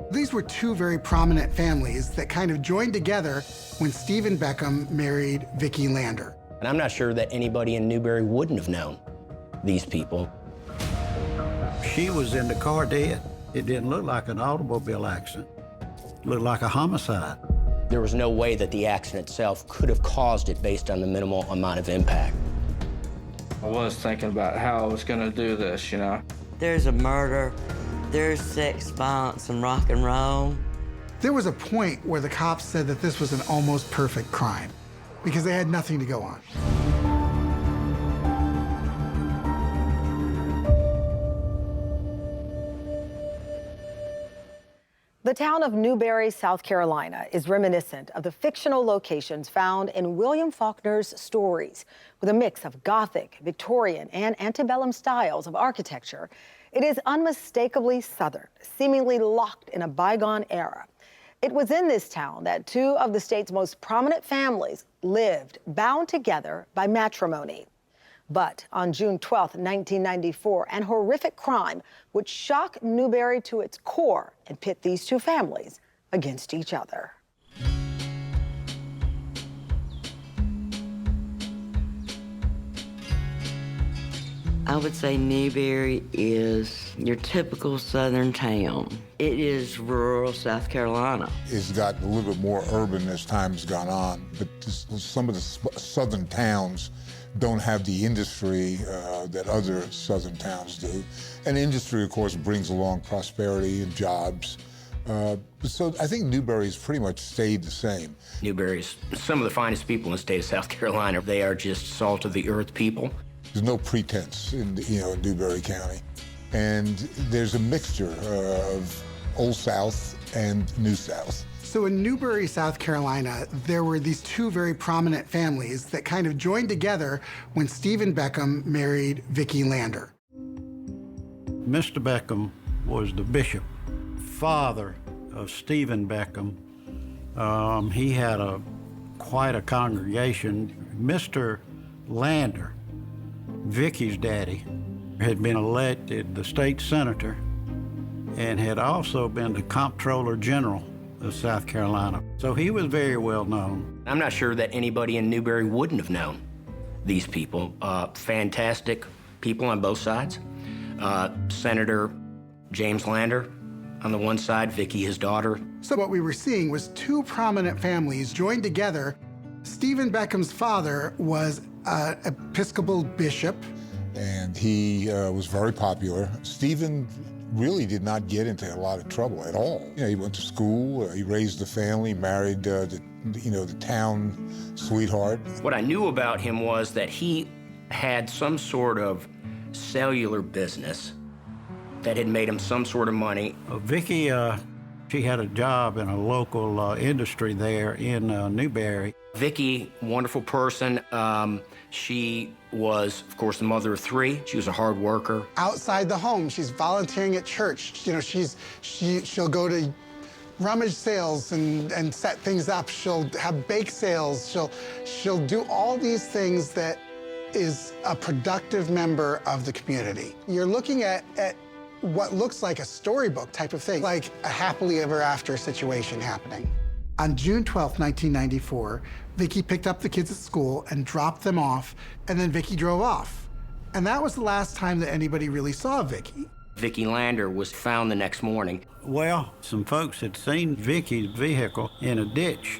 These were two very prominent families that kind of joined together when Stephen Beckham married Vicki Lander. And I'm not sure that anybody in Newberry wouldn't have known these people. She was in the car dead. It didn't look like an automobile accident. It looked like a homicide. There was no way that the accident itself could have caused it based on the minimal amount of impact. I was thinking about how I was gonna do this, you know. There's a murder, there's sex, violence, and rock and roll. There was a point where the cops said that this was an almost perfect crime because they had nothing to go on. The town of Newberry, South Carolina, is reminiscent of the fictional locations found in William Faulkner's stories. With a mix of Gothic, Victorian, and antebellum styles of architecture, it is unmistakably Southern, seemingly locked in a bygone era. It was in this town that two of the state's most prominent families lived, bound together by matrimony. But on June 12, 1994, an horrific crime would shock Newberry to its core and pit these two families against each other. I would say Newberry is your typical Southern town. It is rural South Carolina. It's gotten a little bit more urban as time's gone on, but some of the southern towns don't have the industry that other southern towns do. And industry, of course, brings along prosperity and jobs. So I think Newberry's pretty much stayed the same. Newberry's some of the finest people in the state of South Carolina. They are just salt of the earth people. There's no pretense in Newberry County. And there's a mixture of Old South and New South. So in Newberry, South Carolina, there were these two very prominent families that kind of joined together when Stephen Beckham married Vicki Lander. Mr. Beckham was the bishop, father of Stephen Beckham. He had quite a congregation. Mr. Lander, Vicki's daddy, had been elected the state senator and had also been the comptroller general of South Carolina. So he was very well known. I'm not sure that anybody in Newberry wouldn't have known these people. Fantastic people on both sides. Senator James Lander on the one side, Vicki, his daughter. So what we were seeing was two prominent families joined together. Stephen Beckham's father was an Episcopal bishop. And he was very popular. Stephen really did not get into a lot of trouble at all. He went to school, he raised a family, married the town sweetheart. What I knew about him was that he had some sort of cellular business that had made him some sort of money. Vicki, she had a job in a local industry there in Newberry. Vicki, wonderful person. She was, of course, the mother of three. She was a hard worker. Outside the home, she's volunteering at church. She'll go to rummage sales and set things up. She'll have bake sales. She'll do all these things that is a productive member of the community. You're looking at what looks like a storybook type of thing, like a happily ever after situation happening. On June 12, 1994, Vicki picked up the kids at school and dropped them off, and then Vicki drove off. And that was the last time that anybody really saw Vicki. Vicki Lander was found the next morning. Well, some folks had seen Vicki's vehicle in a ditch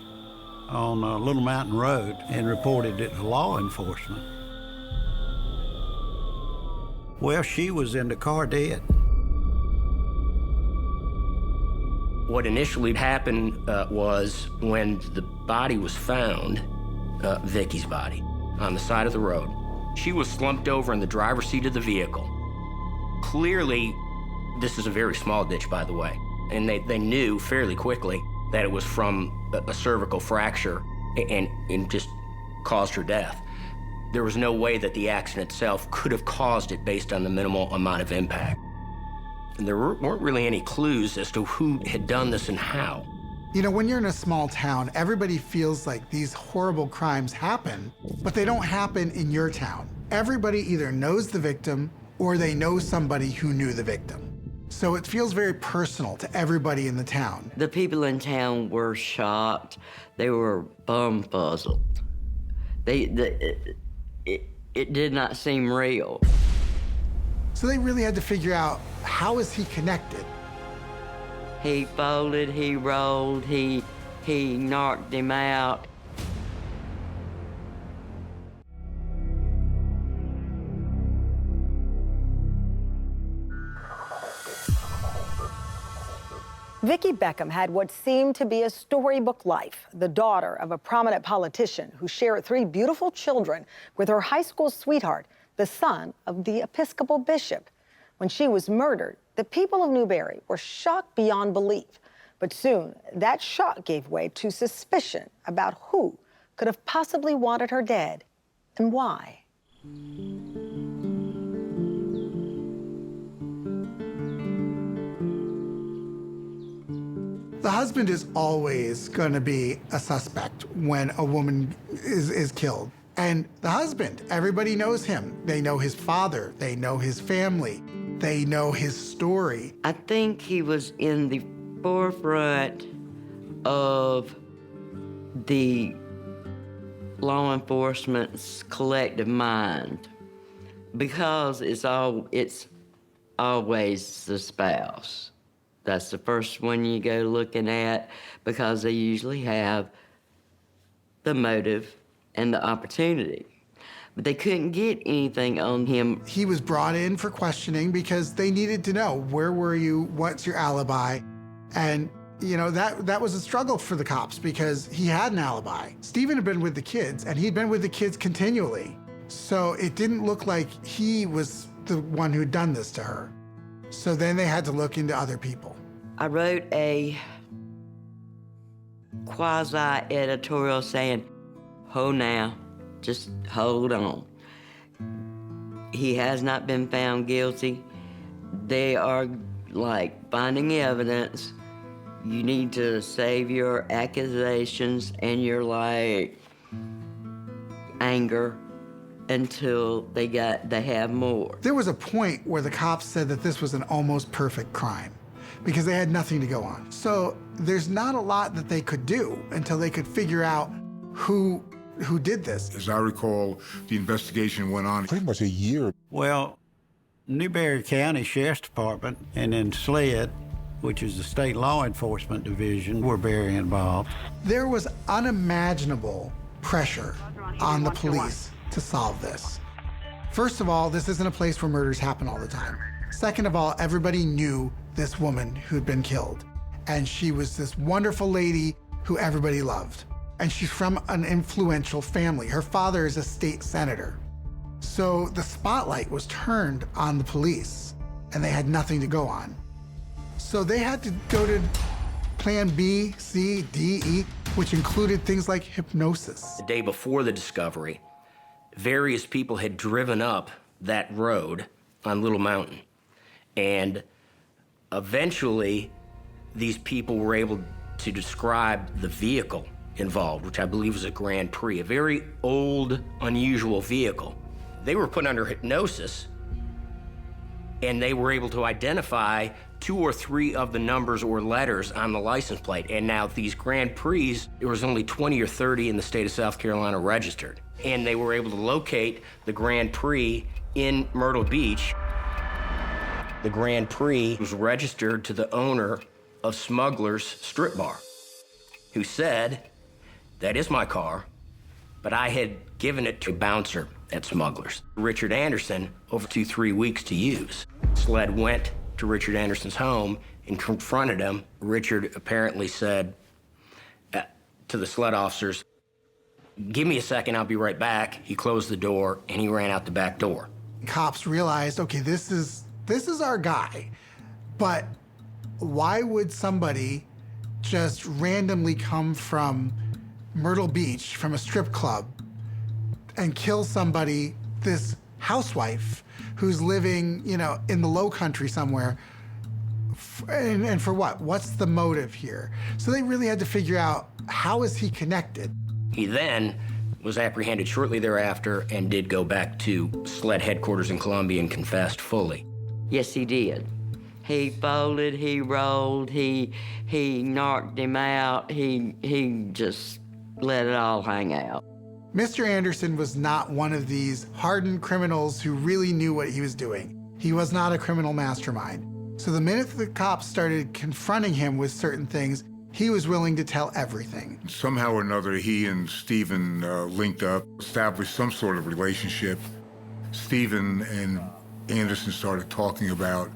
on Little Mountain Road and reported it to law enforcement. Well, she was in the car dead. What initially happened was when the body was found, Vicki's body, on the side of the road, she was slumped over in the driver's seat of the vehicle. Clearly, this is a very small ditch, by the way, and they knew fairly quickly that it was from a cervical fracture and just caused her death. There was no way that the accident itself could have caused it based on the minimal amount of impact. And there weren't really any clues as to who had done this and how. You know, when you're in a small town, everybody feels like these horrible crimes happen, but they don't happen in your town. Everybody either knows the victim or they know somebody who knew the victim. So it feels very personal to everybody in the town. The people in town were shocked. They were bumfuzzled. It did not seem real. So they really had to figure out, how is he connected? He folded, he rolled, he knocked him out. Vicki Beckham had what seemed to be a storybook life, the daughter of a prominent politician who shared 3 beautiful children with her high school sweetheart, the son of the Episcopal bishop. When she was murdered, the people of Newberry were shocked beyond belief. But soon, that shock gave way to suspicion about who could have possibly wanted her dead and why. The husband is always going to be a suspect when a woman is killed. And the husband, everybody knows him. They know his father, they know his family, they know his story. I think he was in the forefront of the law enforcement's collective mind because it's always the spouse. That's the first one you go looking at because they usually have the motive and the opportunity. But they couldn't get anything on him. He was brought in for questioning because they needed to know, where were you, what's your alibi? And you know, that was a struggle for the cops because he had an alibi. Stephen had been with the kids and he'd been with the kids continually. So it didn't look like he was the one who'd done this to her. So then they had to look into other people. I wrote a quasi-editorial saying, "Hold now, just hold on. He has not been found guilty. They are like finding evidence. You need to save your accusations and your anger until they have more." There was a point where the cops said that this was an almost perfect crime because they had nothing to go on. So there's not a lot that they could do until they could figure out who did this. As I recall, the investigation went on pretty much a year. Well, Newberry County Sheriff's Department and then SLED, which is the State Law Enforcement Division, were very involved. There was unimaginable pressure on the police to solve this. First of all, this isn't a place where murders happen all the time. Second of all, everybody knew this woman who'd been killed. And she was this wonderful lady who everybody loved. And she's from an influential family. Her father is a state senator. So the spotlight was turned on the police and they had nothing to go on. So they had to go to plan B, C, D, E, which included things like hypnosis. The day before the discovery, various people had driven up that road on Little Mountain. And eventually, these people were able to describe the vehicle involved, which I believe was a Grand Prix, a very old, unusual vehicle. They were put under hypnosis, and they were able to identify 2 or 3 of the numbers or letters on the license plate. And now these Grand Prix, there was only 20 or 30 in the state of South Carolina registered. And they were able to locate the Grand Prix in Myrtle Beach. The Grand Prix was registered to the owner of Smuggler's Strip Bar, who said, "That is my car, but I had given it to a bouncer at Smuggler's, Richard Anderson, over 2-3 weeks to use." SLED went to Richard Anderson's home and confronted him. Richard apparently said to the SLED officers, "Give me a second, I'll be right back." He closed the door and he ran out the back door. Cops realized, okay, this is our guy, but why would somebody just randomly come from Myrtle Beach, from a strip club, and kill somebody, this housewife who's living, you know, in the low country somewhere, and for what? What's the motive here? So they really had to figure out, how is he connected? He then was apprehended shortly thereafter and did go back to SLED headquarters in Columbia and confessed fully. Yes, he did. He folded, he rolled, he knocked him out, he just let it all hang out. Mr. Anderson was not one of these hardened criminals who really knew what he was doing. He was not a criminal mastermind. So the minute the cops started confronting him with certain things, he was willing to tell everything. Somehow or another, he and Stephen linked up, established some sort of relationship. Stephen and Anderson started talking about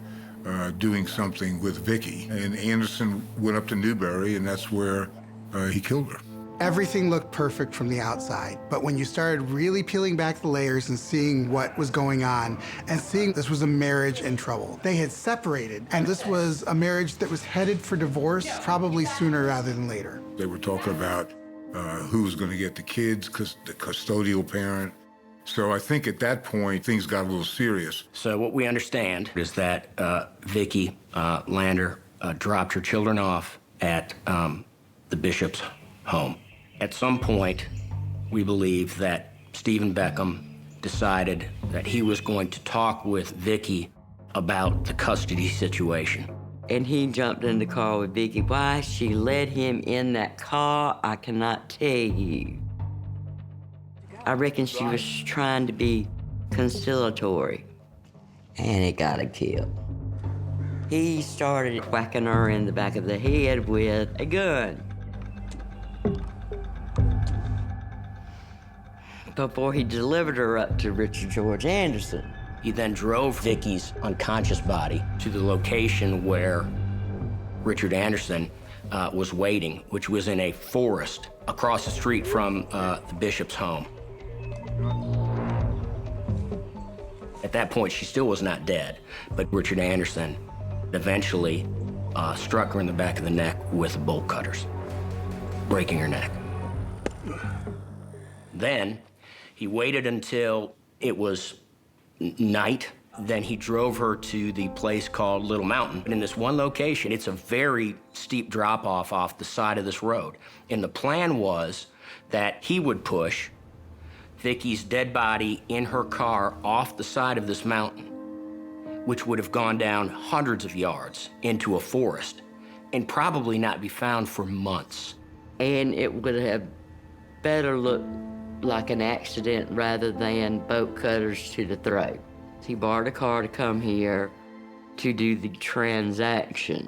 doing something with Vicki. And Anderson went up to Newberry, and that's where he killed her. Everything looked perfect from the outside, but when you started really peeling back the layers and seeing what was going on, and seeing this was a marriage in trouble. They had separated, and this was a marriage that was headed for divorce probably sooner rather than later. They were talking about who was going to get the kids, the custodial parent. So I think at that point, things got a little serious. So what we understand is that Vicki Lander dropped her children off at the bishop's home. At some point, we believe that Stephen Beckham decided that he was going to talk with Vicki about the custody situation. And he jumped in the car with Vicki. Why she let him in that car, I cannot tell you. I reckon she was trying to be conciliatory, and it got her killed. He started whacking her in the back of the head with a gun before he delivered her up to Richard George Anderson. He then drove Vicki's unconscious body to the location where Richard Anderson was waiting, which was in a forest across the street from the bishop's home. At that point, she still was not dead, but Richard Anderson eventually struck her in the back of the neck with bolt cutters, breaking her neck. Then he waited until it was night. Then he drove her to the place called Little Mountain. And in this one location, it's a very steep drop-off off the side of this road. And the plan was that he would push Vicki's dead body in her car off the side of this mountain, which would have gone down hundreds of yards into a forest and probably not be found for months. And it would have better looked like an accident rather than bolt cutters to the throat. He borrowed a car to come here to do the transaction.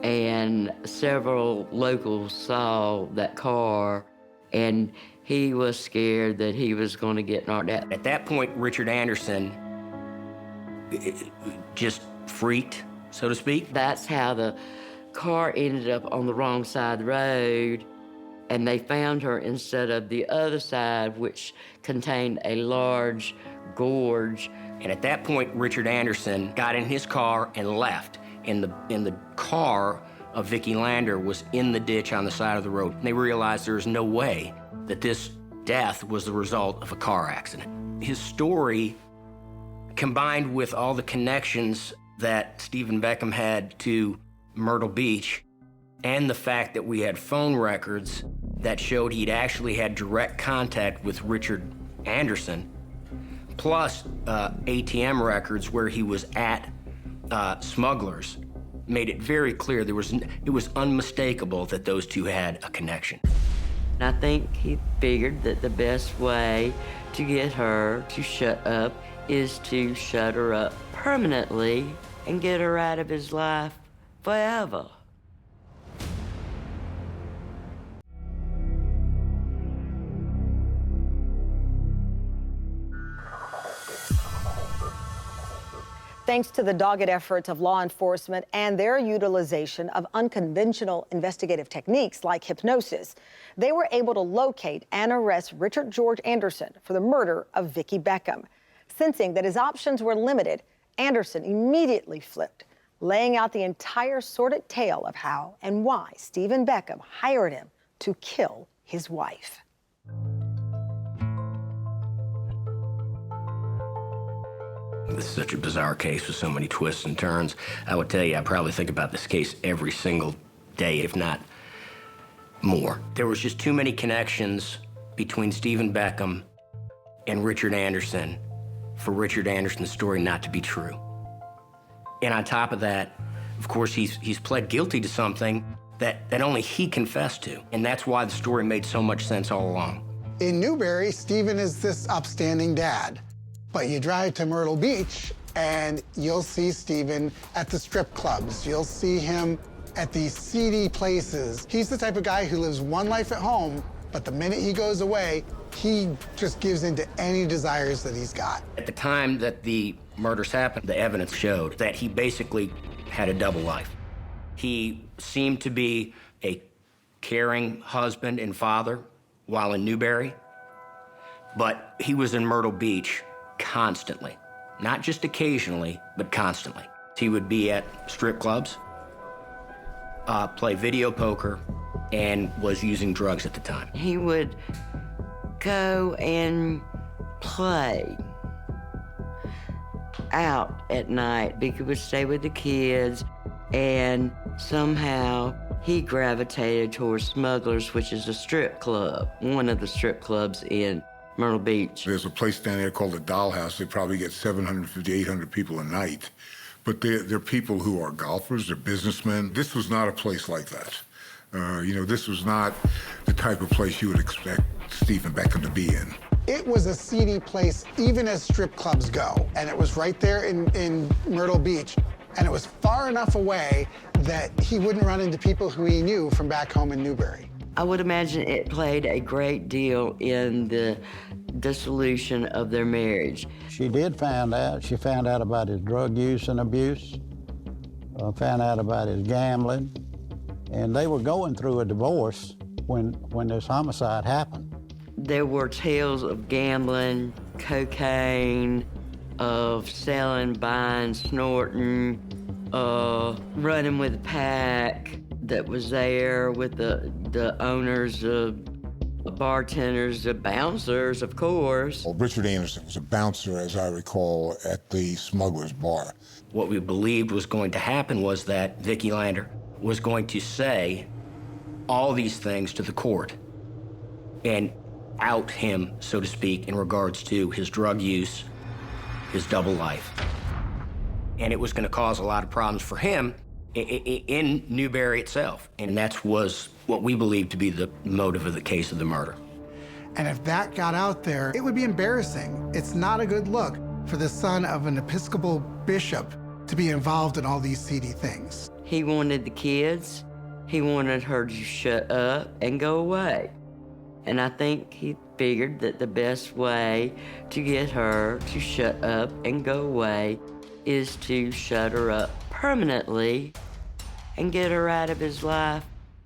And several locals saw that car, and he was scared that he was going to get knocked out. At that point, Richard Anderson just freaked, so to speak. That's how the car ended up on the wrong side of the road, and they found her instead of the other side, which contained a large gorge. And at that point, Richard Anderson got in his car and left. And the car of Vicki Lander was in the ditch on the side of the road. And they realized there was no way that this death was the result of a car accident. His story, combined with all the connections that Stephen Beckham had to Myrtle Beach, and the fact that we had phone records that showed he'd actually had direct contact with Richard Anderson, plus ATM records where he was at Smugglers, made it very clear it was unmistakable that those two had a connection. I think he figured that the best way to get her to shut up is to shut her up permanently and get her out of his life forever. Thanks to the dogged efforts of law enforcement and their utilization of unconventional investigative techniques like hypnosis, they were able to locate and arrest Richard George Anderson for the murder of Vicki Beckham. Sensing that his options were limited, Anderson immediately flipped, laying out the entire sordid tale of how and why Stephen Beckham hired him to kill his wife. This is such a bizarre case with so many twists and turns. I would tell you, I probably think about this case every single day, if not more. There was just too many connections between Stephen Beckham and Richard Anderson for Richard Anderson's story not to be true. And on top of that, of course, he's pled guilty to something that only he confessed to. And that's why the story made so much sense all along. In Newberry, Stephen is this upstanding dad. But you drive to Myrtle Beach, and you'll see Stephen at the strip clubs. You'll see him at these seedy places. He's the type of guy who lives one life at home, but the minute he goes away, he just gives in to any desires that he's got. At the time that the murders happened, the evidence showed that he basically had a double life. He seemed to be a caring husband and father while in Newberry, but he was in Myrtle Beach constantly. Not just occasionally, but constantly. He would be at strip clubs, play video poker, and was using drugs at the time. He would go and play out at night. Vicki would stay with the kids, and somehow he gravitated towards Smugglers, which is a strip club, one of the strip clubs in Myrtle Beach. There's a place down there called the Dollhouse. They probably get 750, 800 people a night. But they're people who are golfers, they're businessmen. This was not a place like that. This was not the type of place you would expect Stephen Beckham to be in. It was a seedy place, even as strip clubs go. And it was right there in Myrtle Beach. And it was far enough away that he wouldn't run into people who he knew from back home in Newberry. I would imagine it played a great deal in the dissolution of their marriage. She found out about his drug use and abuse, found out about his gambling, and they were going through a divorce when this homicide happened. There were tales of gambling, cocaine, of selling, buying, snorting, running with a pack that was there with the owners, the bartenders, the bouncers, of course. Well, Richard Anderson was a bouncer, as I recall, at the Smugglers Bar. What we believed was going to happen was that Vicki Lander was going to say all these things to the court and out him, so to speak, in regards to his drug use, his double life. And it was going to cause a lot of problems for him in Newberry itself. And that was what we believed to be the motive of the case of the murder. And if that got out there, it would be embarrassing. It's not a good look for the son of an Episcopal bishop to be involved in all these seedy things. He wanted the kids. He wanted her to shut up and go away. And I think he figured that the best way to get her to shut up and go away is to shut her up permanently and get her out of his life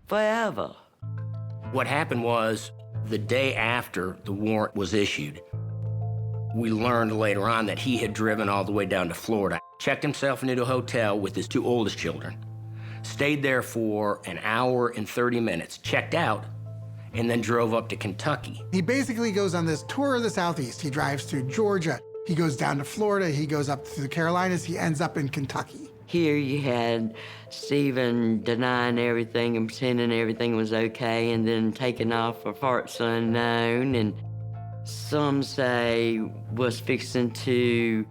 forever. What happened was, the day after the warrant was issued, we learned later on that he had driven all the way down to Florida, checked himself into a hotel with his two oldest children, stayed there for an hour and 30 minutes, checked out, and then drove up to Kentucky. He basically goes on this tour of the Southeast. He drives through Georgia, he goes down to Florida, he goes up through the Carolinas, he ends up in Kentucky. Here you had Stephen denying everything and pretending everything was okay and then taking off for parts unknown, and some say was fixing to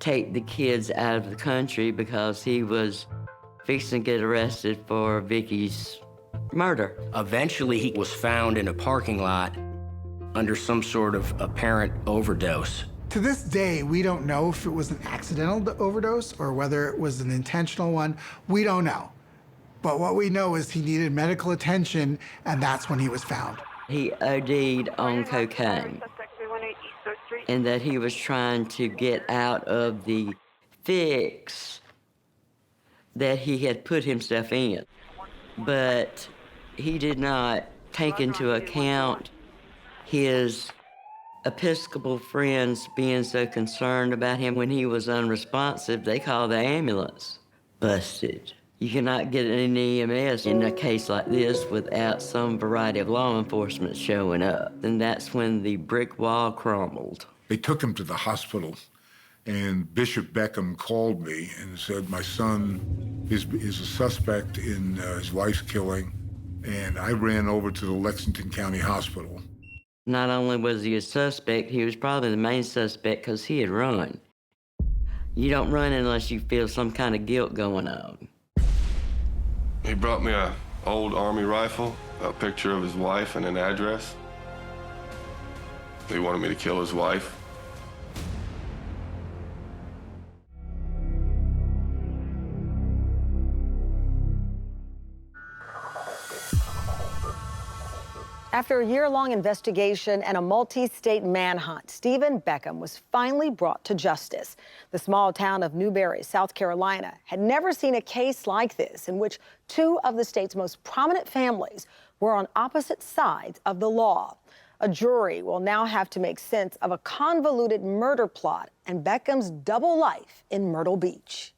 take the kids out of the country because he was fixing to get arrested for Vicki's murder. Eventually, he was found in a parking lot under some sort of apparent overdose. To this day, we don't know if it was an accidental overdose or whether it was an intentional one. We don't know. But what we know is he needed medical attention, and that's when he was found. He OD'd on cocaine, and that he was trying to get out of the fix that he had put himself in. But he did not take into account his Episcopal friends being so concerned about him when he was unresponsive. They called the ambulance. Busted. You cannot get an EMS in a case like this without some variety of law enforcement showing up. And that's when the brick wall crumbled. They took him to the hospital, and Bishop Beckham called me and said, my son is a suspect in his wife's killing, and I ran over to the Lexington County Hospital. Not only was he a suspect, he was probably the main suspect because he had run. You don't run unless you feel some kind of guilt going on. He brought me an old Army rifle, a picture of his wife, and an address. He wanted me to kill his wife. After a year-long investigation and a multi-state manhunt, Stephen Beckham was finally brought to justice. The small town of Newberry, South Carolina, had never seen a case like this in which two of the state's most prominent families were on opposite sides of the law. A jury will now have to make sense of a convoluted murder plot and Beckham's double life in Myrtle Beach.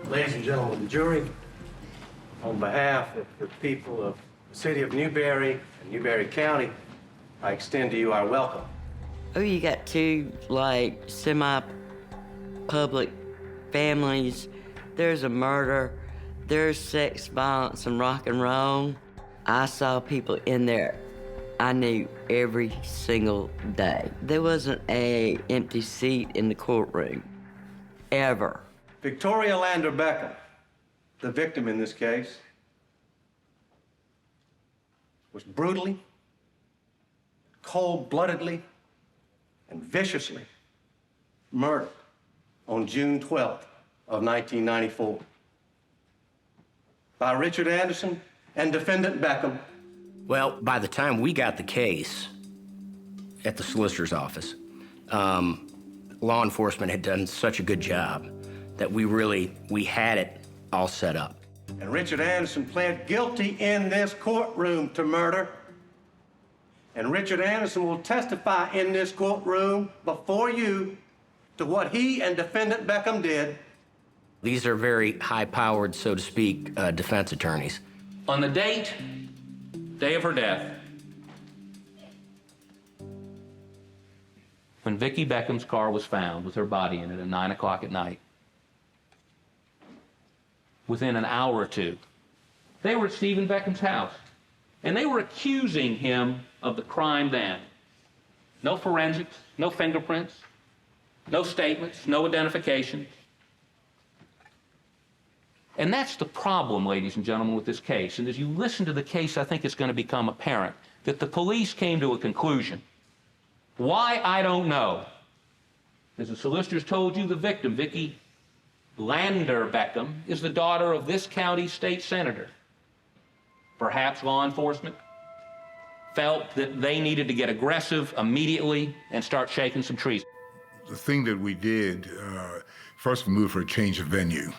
Ladies and gentlemen of the jury, on behalf of the people of the city of Newberry and Newberry County, I extend to you our welcome. Oh, you got two, like, semi-public families. There's a murder, there's sex, violence, and rock and roll. I saw people in there I knew every single day. There wasn't an empty seat in the courtroom, ever. Victoria Lander Beckham, the victim in this case, was brutally, cold-bloodedly, and viciously murdered on June 12th of 1994 by Richard Anderson and defendant Beckham. Well, by the time we got the case at the solicitor's office, law enforcement had done such a good job that we had it all set up. And Richard Anderson pled guilty in this courtroom to murder. And Richard Anderson will testify in this courtroom before you to what he and defendant Beckham did. These are very high-powered, so to speak, defense attorneys. On the day of her death, when Vicki Beckham's car was found with her body in it at 9 o'clock at night, within an hour or two, they were at Stephen Beckham's house, and they were accusing him of the crime then. No forensics, no fingerprints, no statements, no identification. And that's the problem, ladies and gentlemen, with this case. And as you listen to the case, I think it's going to become apparent that the police came to a conclusion. Why, I don't know. As the solicitors told you, the victim, Vicki Lander Beckham, is the daughter of this county's state senator. Perhaps law enforcement felt that they needed to get aggressive immediately and start shaking some trees. The thing that we did, first we moved for a change of venue.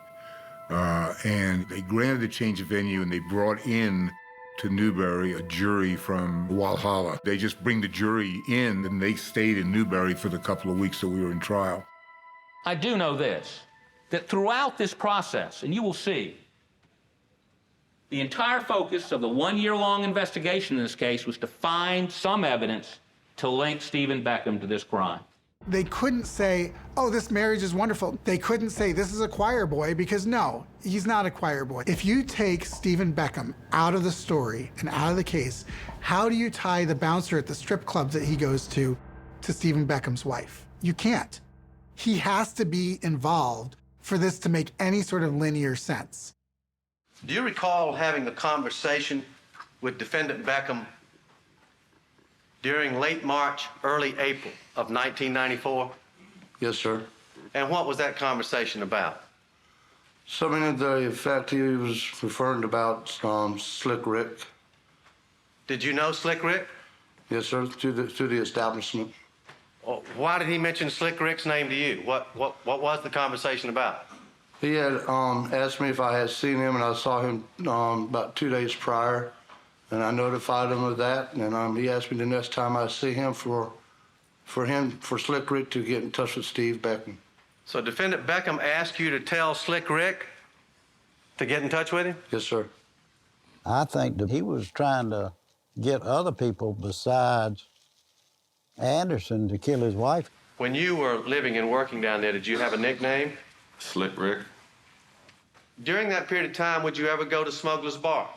And they granted the change of venue and they brought in to Newberry a jury from Walhalla. They just bring the jury in and they stayed in Newberry for the couple of weeks that we were in trial. I do know this, that throughout this process, and you will see, the entire focus of the one-year-long investigation in this case was to find some evidence to link Stephen Beckham to this crime. They couldn't say, oh, this marriage is wonderful. They couldn't say, this is a choir boy, because no, he's not a choir boy. If you take Stephen Beckham out of the story and out of the case, how do you tie the bouncer at the strip club that he goes to Stephen Beckham's wife? You can't. He has to be involved for this to make any sort of linear sense. Do you recall having a conversation with defendant Beckham during late March, early April of 1994? Yes, sir. And what was that conversation about? Something to the effect he was referring about Slick Rick. Did you know Slick Rick? Yes, sir, to the establishment. Well, why did he mention Slick Rick's name to you? What was the conversation about? He had asked me if I had seen him, and I saw him about 2 days prior, and I notified him of that, and he asked me the next time I see him for Slick Rick to get in touch with Steve Beckham. So defendant Beckham asked you to tell Slick Rick to get in touch with him? Yes, sir. I think that he was trying to get other people besides Anderson to kill his wife. When you were living and working down there, did you have a nickname? Slick Rick? During that period of time, would you ever go to Smuggler's Bar?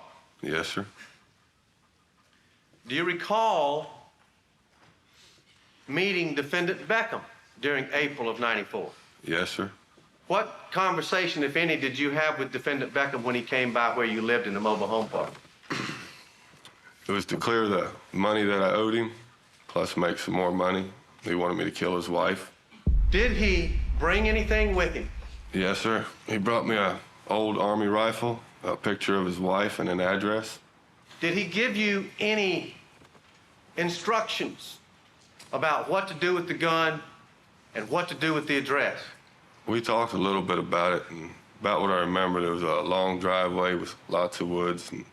Yes, sir. Do you recall meeting defendant Beckham during April of '94? Yes, sir. What conversation, if any, did you have with defendant Beckham when he came by where you lived in the mobile home park? It was to clear the money that I owed him, plus make some more money. He wanted me to kill his wife. Did he bring anything with him? Yes, sir. He brought me an old Army rifle, a picture of his wife, and an address. Did he give you any instructions about what to do with the gun and what to do with the address? We talked a little bit about it, and about what I remember, there was a long driveway with lots of woods, and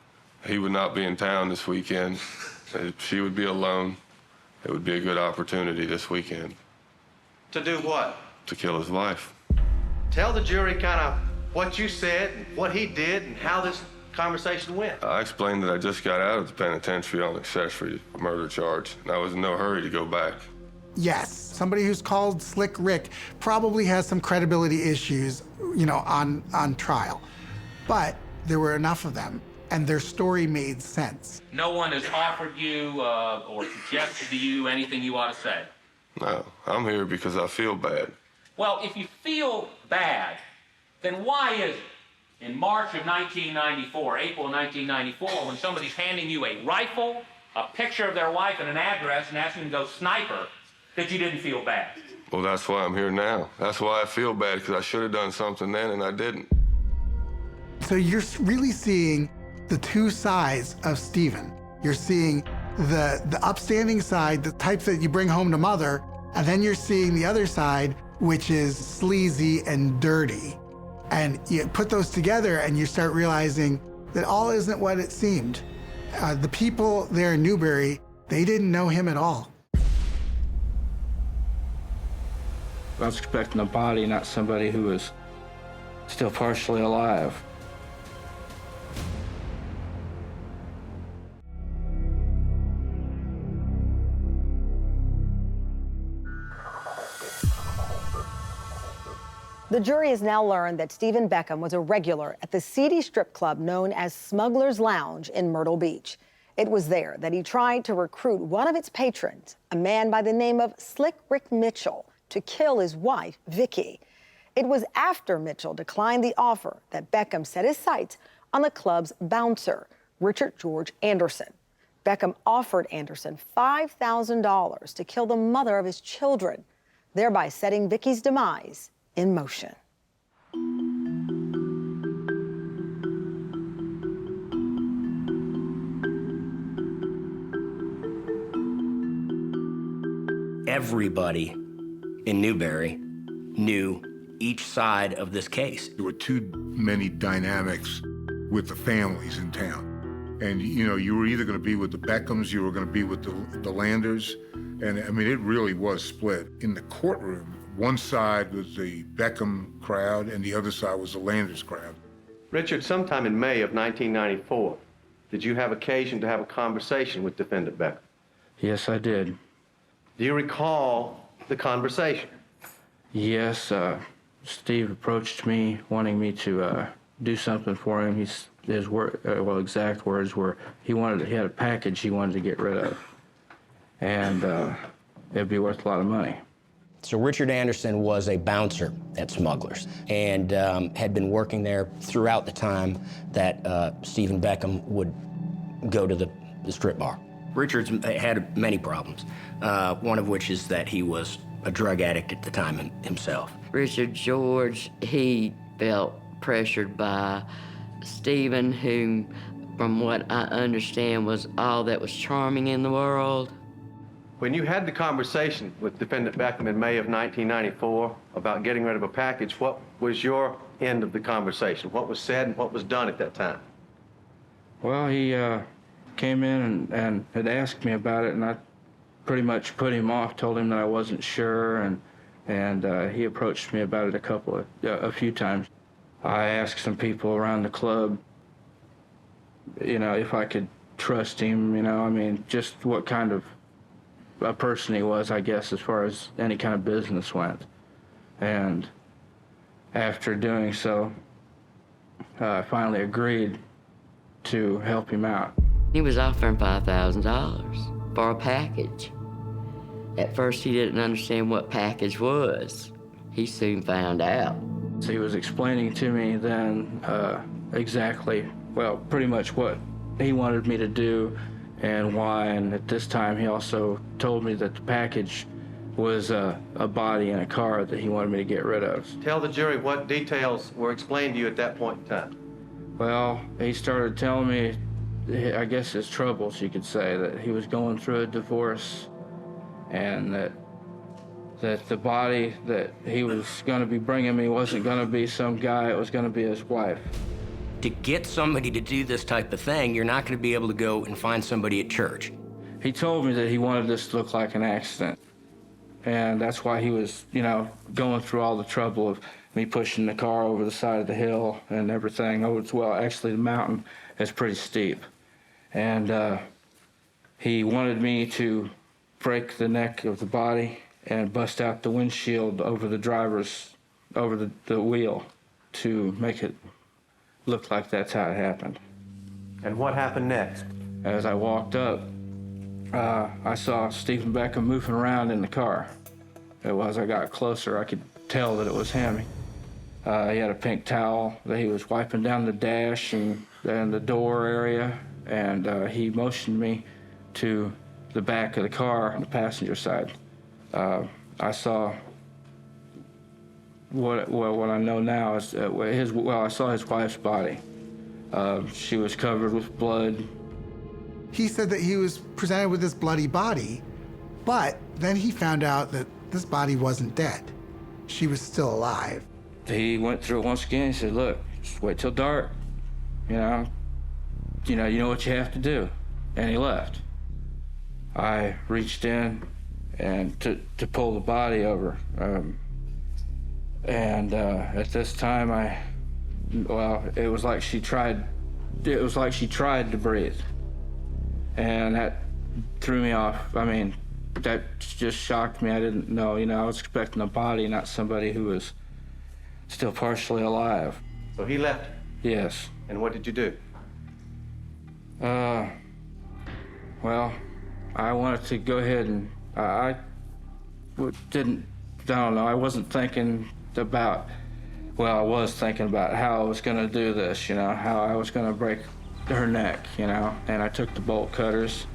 he would not be in town this weekend. She would be alone. It would be a good opportunity this weekend. To do what? To kill his wife. Tell the jury kind of what you said, what he did, and how this conversation went. I explained that I just got out of the penitentiary on accessory murder charge, and I was in no hurry to go back. Yes, somebody who's called Slick Rick probably has some credibility issues, on trial. But there were enough of them, and their story made sense. No one has offered you or suggested to you anything you ought to say? No, I'm here because I feel bad. Well, if you feel bad, then why is it in March of 1994, April of 1994, when somebody's handing you a rifle, a picture of their wife, and an address and asking them to go sniper, that you didn't feel bad? Well, that's why I'm here now. That's why I feel bad, because I should have done something then and I didn't. So you're really seeing the two sides of Stephen. You're seeing the upstanding side, the types that you bring home to mother, and then you're seeing the other side, which is sleazy and dirty. And you put those together and you start realizing that all isn't what it seemed. The people there in Newberry, they didn't know him at all. I was expecting a body, not somebody who was still partially alive. The jury has now learned that Stephen Beckham was a regular at the seedy strip club known as Smuggler's Lounge in Myrtle Beach. It was there that he tried to recruit one of its patrons, a man by the name of Slick Rick Mitchell, to kill his wife, Vicki. It was after Mitchell declined the offer that Beckham set his sights on the club's bouncer, Richard George Anderson. Beckham offered Anderson $5,000 to kill the mother of his children, thereby setting Vicki's demise in motion. Everybody in Newberry knew each side of this case. There were too many dynamics with the families in town. And, you were either going to be with the Beckhams, you were going to be with the Landers. And, I mean, it really was split. In the courtroom, one side was the Beckham crowd and the other side was the Landers crowd. Richard, sometime in May of 1994, did you have occasion to have a conversation with defendant Beckham? Yes, I did. Do you recall the conversation? Yes, Steve approached me wanting me to do something for him. His exact words were he had a package he wanted to get rid of, and it'd be worth a lot of money. So Richard Anderson was a bouncer at Smugglers and had been working there throughout the time that Stephen Beckham would go to the strip bar. Richard's had many problems, one of which is that he was a drug addict at the time himself. Richard George, he felt pressured by Stephen, who, from what I understand, was all that was charming in the world. When you had the conversation with defendant Beckham in May of 1994 about getting rid of a package, what was your end of the conversation? What was said and what was done at that time? Well, he came in and had asked me about it, and I pretty much put him off, told him that I wasn't sure, and he approached me about it a few times. I asked some people around the club, if I could trust him, just what kind of a person he was, I guess, as far as any kind of business went. And after doing so, I finally agreed to help him out. He was offering $5,000 for a package. At first, he didn't understand what package was. He soon found out. So he was explaining to me then exactly, well, pretty much what he wanted me to do and why. And at this time, he also told me that the package was a body in a car that he wanted me to get rid of. Tell the jury what details were explained to you at that point in time. Well, he started telling me, I guess his troubles, you could say, that he was going through a divorce and that the body that he was going to be bringing me wasn't going to be some guy, it was going to be his wife. To get somebody to do this type of thing, you're not going to be able to go and find somebody at church. He told me that he wanted this to look like an accident. And that's why he was, going through all the trouble of me pushing the car over the side of the hill and everything. Well, actually, the mountain is pretty steep. And he wanted me to break the neck of the body and bust out the windshield over the wheel to make it look like that's how it happened. And what happened next? As I walked up, I saw Stephen Beckham moving around in the car. As I got closer, I could tell that it was him. He had a pink towel that he was wiping down the dash and the door area, and he motioned me to the back of the car on the passenger side. I saw what I know now is I saw his wife's body. She was covered with blood. He said that he was presented with this bloody body, but then he found out that this body wasn't dead. She was still alive. He went through it once again. He said, "Look, just wait till dark. You know what you have to do." And he left. I reached in and to pull the body over. At this time, it was like she tried to breathe. And that threw me off. I mean, that just shocked me. I didn't know, I was expecting a body, not somebody who was still partially alive. So he left? Yes. And what did you do? Well, I wanted to go ahead and I wasn't thinking about, I was thinking about how I was gonna do this, how I was gonna break her neck, and I took the bolt cutters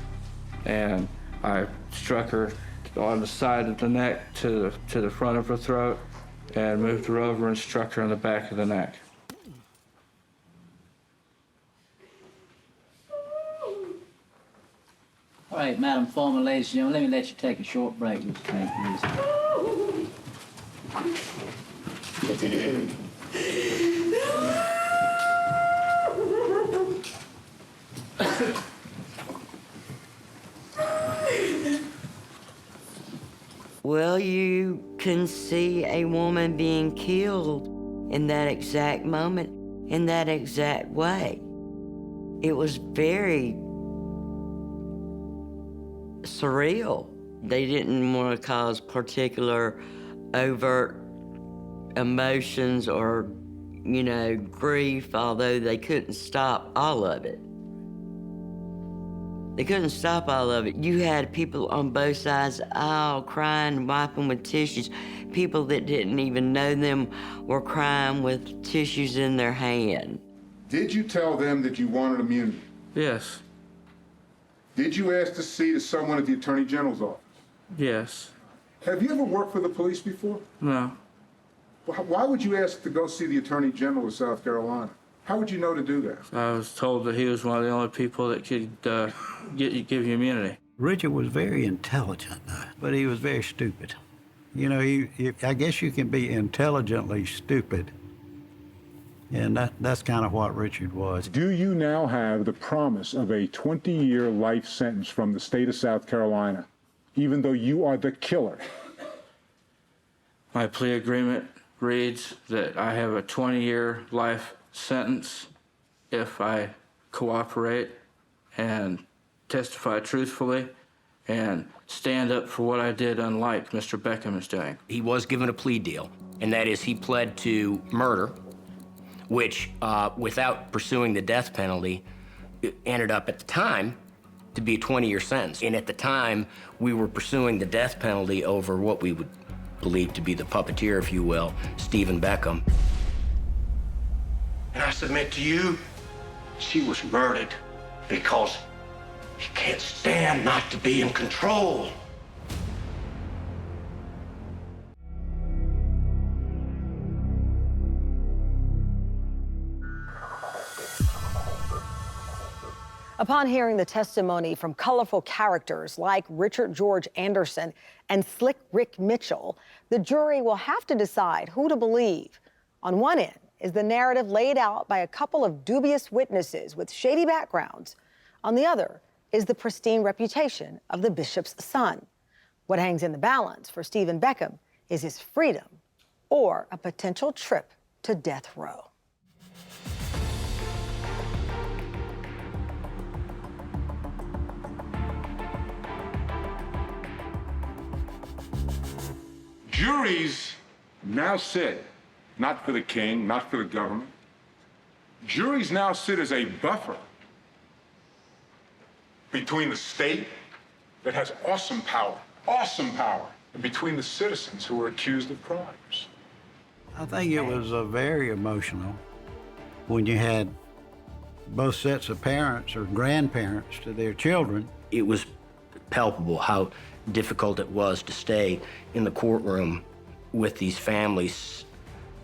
and I struck her on the side of the neck to the front of her throat and moved her over and struck her in the back of the neck. All right, Madam Foreman, ladies and gentlemen, let me let you take a short break. Thank you. Well, you can see a woman being killed in that exact moment, in that exact way. It was very surreal. They didn't want to cause particular overt emotions or, grief, although they couldn't stop all of it. They couldn't stop all of it. You had people on both sides of the aisle crying, wiping with tissues. People that didn't even know them were crying with tissues in their hand. Did you tell them that you wanted immunity? Yes. Did you ask to see someone at the Attorney General's office? Yes. Have you ever worked for the police before? No. Why would you ask to go see the Attorney General of South Carolina? How would you know to do that? I was told that he was one of the only people that could give you immunity. Richard was very intelligent, but he was very stupid. I guess you can be intelligently stupid, and that's kind of what Richard was. Do you now have the promise of a 20-year life sentence from the state of South Carolina, even though you are the killer? My plea agreement reads that I have a 20-year life sentence if I cooperate and testify truthfully and stand up for what I did, unlike Mr. Beckham is doing. He was given a plea deal, and that is he pled to murder, which, without pursuing the death penalty, It ended up at the time to be a 20-year sentence. And at the time, we were pursuing the death penalty over what we would believe to be the puppeteer, if you will, Stephen Beckham. And I submit to you, she was murdered because he can't stand not to be in control. Upon hearing the testimony from colorful characters like Richard George Anderson and Slick Rick Mitchell, the jury will have to decide who to believe. On one end is the narrative laid out by a couple of dubious witnesses with shady backgrounds. On the other is the pristine reputation of the bishop's son. What hangs in the balance for Stephen Beckham is his freedom or a potential trip to death row. Juries now sit, not for the king, not for the government. Juries now sit as a buffer between the state that has awesome power, and between the citizens who are accused of crimes. I think it was very emotional when you had both sets of parents or grandparents to their children. It was palpable how difficult it was to stay in the courtroom with these families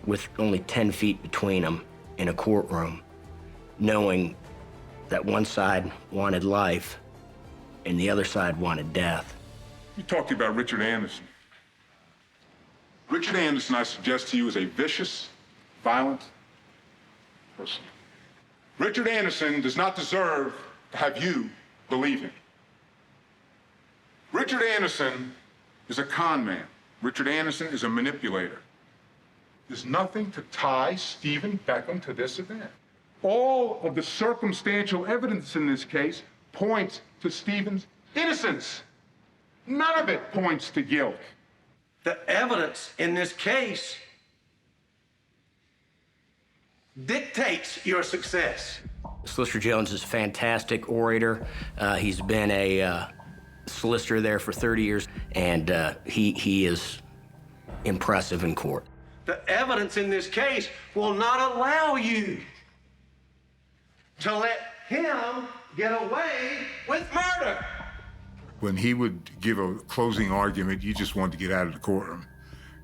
with only 10 feet between them in a courtroom, knowing that one side wanted life and the other side wanted death. Let me talk to you about Richard Anderson. Richard Anderson, I suggest to you, is a vicious, violent person. Richard Anderson does not deserve to have you believe him. Richard Anderson is a con man. Richard Anderson is a manipulator. There's nothing to tie Stephen Beckham to this event. All of the circumstantial evidence in this case points to Stephen's innocence. None of it points to guilt. The evidence in this case dictates your success. Solicitor Jones is a fantastic orator. He's been a solicitor there for 30 years, and he is impressive in court. The evidence in this case will not allow you to let him get away with murder. When he would give a closing argument, you just wanted to get out of the courtroom.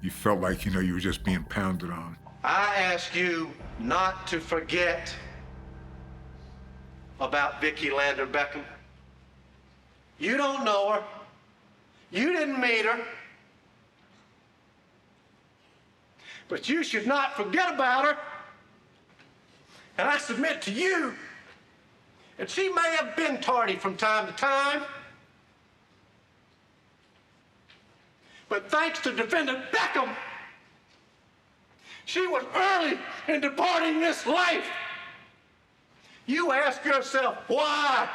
You felt like, you were just being pounded on. I ask you not to forget about Vicki Lander Beckham. You don't know her. You didn't meet her. But you should not forget about her. And I submit to you that she may have been tardy from time to time, but thanks to defendant Beckham, she was early in departing this life. You ask yourself, why?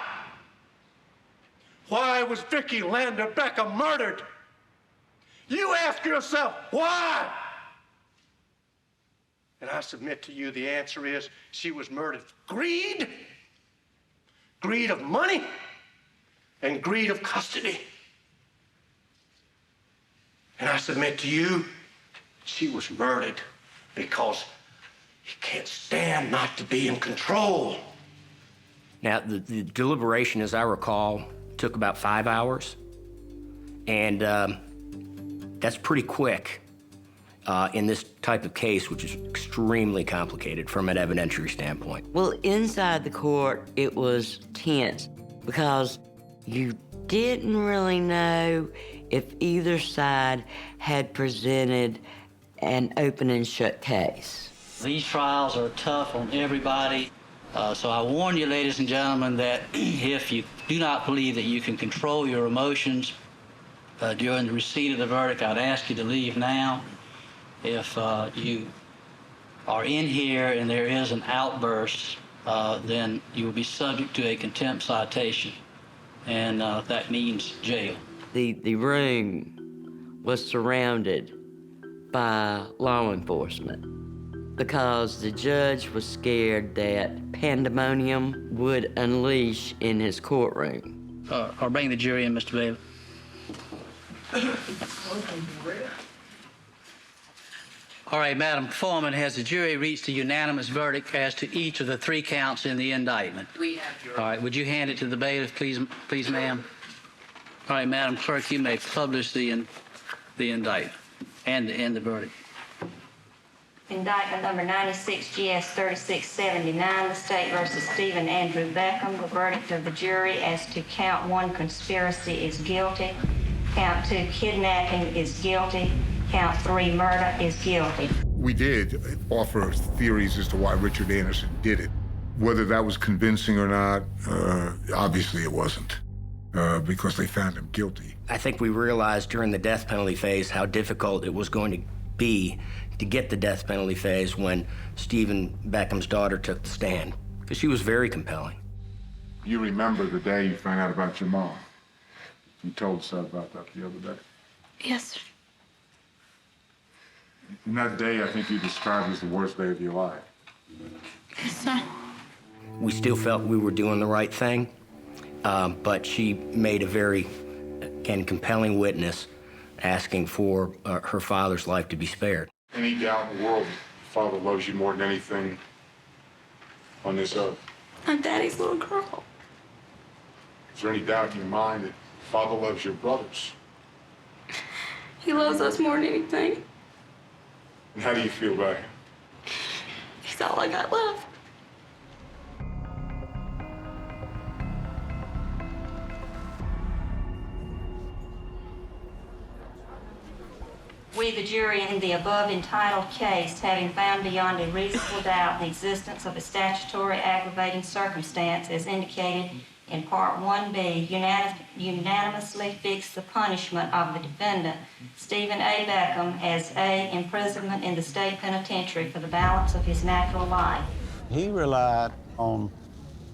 Why was Vicki Lander Beckham murdered? You ask yourself, why? And I submit to you the answer is she was murdered for greed, greed of money, and greed of custody. And I submit to you, she was murdered because he can't stand not to be in control. Now, the deliberation, as I recall, took about 5 hours, and that's pretty quick in this type of case, which is extremely complicated from an evidentiary standpoint. Well, inside the court, it was tense because you didn't really know if either side had presented an open and shut case. These trials are tough on everybody. So I warn you, ladies and gentlemen, that if you do not believe that you can control your emotions during the receipt of the verdict, I'd ask you to leave now. If you are in here and there is an outburst, then you will be subject to a contempt citation, and that means jail. The room was surrounded by law enforcement. because the judge was scared that pandemonium would unleash in his courtroom. Or bring the jury in, Mr. Bailey. All right, Madam Foreman, has the jury reached a unanimous verdict as to each of the 3 counts in the indictment? We have, Your All right, would you hand it to the bailiff, please, ma'am? All right, Madam Clerk, you may publish the indictment and the verdict. Indictment number 96 GS 3679, the State versus Stephen Andrew Beckham. The verdict of the jury as to count 1, conspiracy, is guilty. Count 2, kidnapping, is guilty. Count 3, murder, is guilty. We did offer theories as to why Richard Anderson did it. Whether that was convincing or not, obviously it wasn't, because they found him guilty. I think we realized during the death penalty phase how difficult it was going to be to get the death penalty phase when Stephen Beckham's daughter took the stand, because she was very compelling. You remember the day you found out about your mom. You told us about that the other day. Yes, sir. And that day, I think you described as the worst day of your life. Yes, sir. We still felt we were doing the right thing, but she made a very, again, compelling witness asking for her father's life to be spared. Any doubt in the world that Father loves you more than anything on this earth? I'm Daddy's little girl. Is there any doubt in your mind that Father loves your brothers? He loves us more than anything. And how do you feel about him? He's all I got left. We, the jury, in the above entitled case, having found beyond a reasonable doubt the existence of a statutory aggravating circumstance as indicated in Part 1B, unanimously fix the punishment of the defendant, Stephen A. Beckham, as A, imprisonment in the state penitentiary for the balance of his natural life. He relied on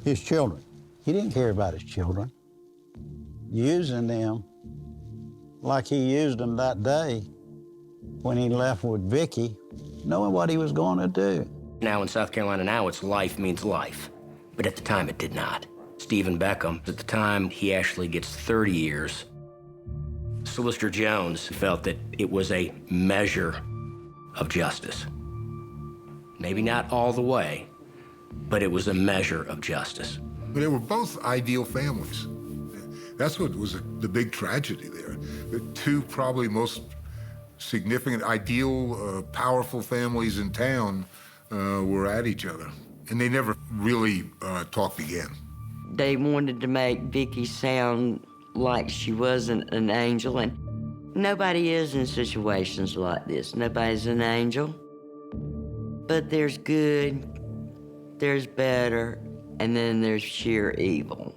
his children. He didn't care about his children. Using them like he used them that day when he left with Vicki, knowing what he was going to do. Now in South Carolina now, it's life means life, but at the time it did not. Stephen Beckham, at the time, he actually gets 30 years. Solicitor Jones felt that it was a measure of justice. Maybe not all the way, but it was a measure of justice. But they were both ideal families. That's what was the big tragedy there. The 2 probably most significant, ideal, powerful families in town were at each other. And they never really talked again. They wanted to make Vicki sound like she wasn't an angel, and nobody is in situations like this. Nobody's an angel. But there's good, there's better, and then there's sheer evil.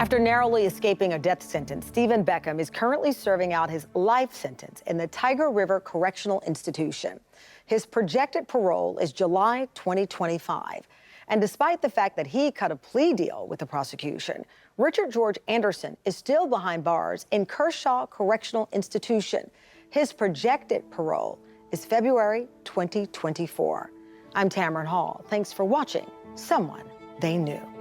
After narrowly escaping a death sentence, Stephen Beckham is currently serving out his life sentence in the Tiger River Correctional Institution. His projected parole is July 2025. And despite the fact that he cut a plea deal with the prosecution, Richard George Anderson is still behind bars in Kershaw Correctional Institution. His projected parole is February 2024. I'm Tamron Hall. Thanks for watching Someone They Knew.